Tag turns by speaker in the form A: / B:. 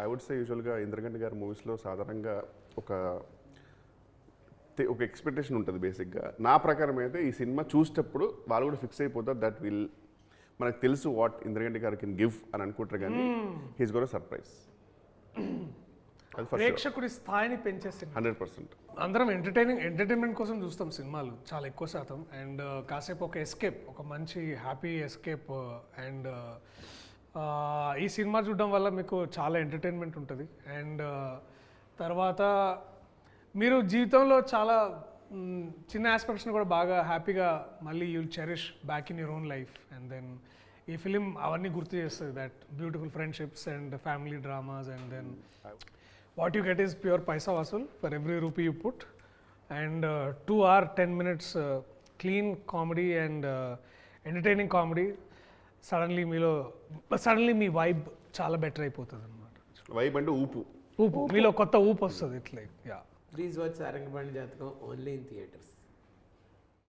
A: I would say యూజువల్గా ఇంద్రగంటి గారి మూవీస్లో సాధారణంగా ఒక ఎక్స్పెక్టేషన్ ఉంటుంది బేసిక్గా. నా ప్రకారం అయితే ఈ సినిమా చూసేటప్పుడు వాళ్ళు కూడా ఫిక్స్ అయిపోతారు దట్ విల్ మనకు తెలుసు వాట్ ఇంద్రగంటి గారు కెన్ గివ్ అని అనుకుంటారు, కానీ హీస్ గోన్ సర్ప్రైజ్.
B: ప్రేక్షకుడి స్థాయిని పెంచేసింది
A: 100%.
B: అందరం ఎంటర్టైన్మెంట్ కోసం చూస్తాం సినిమాలు చాలా ఎక్కువ శాతం. అండ్ కాసేపు ఒక ఎస్కేప్, ఒక మంచి హ్యాపీ ఎస్కేప్. అండ్ ఈ సినిమా చూడడం వల్ల మీకు చాలా ఎంటర్టైన్మెంట్ ఉంటుంది. అండ్ తర్వాత మీరు జీవితంలో చాలా చిన్న ఆస్పెక్ట్స్ని కూడా బాగా హ్యాపీగా మళ్ళీ you'll cherish back in your own life. And then ఈ ఫిలిం అవన్నీ గుర్తు చేస్తుంది, that beautiful friendships and family dramas. And then what you get is pure paisa vasool for every rupee you put, and 2 hour 10 minutes clean comedy and entertaining comedy. Suddenly me vibe చాలా better అయిపోతుంది అనమాట.
A: Vibe అంటే ఊపు
B: మీలో కొత్త ఊపు వస్తుంది. ఇట్లా
C: Please watch Sarangi Jatakam only in theatres.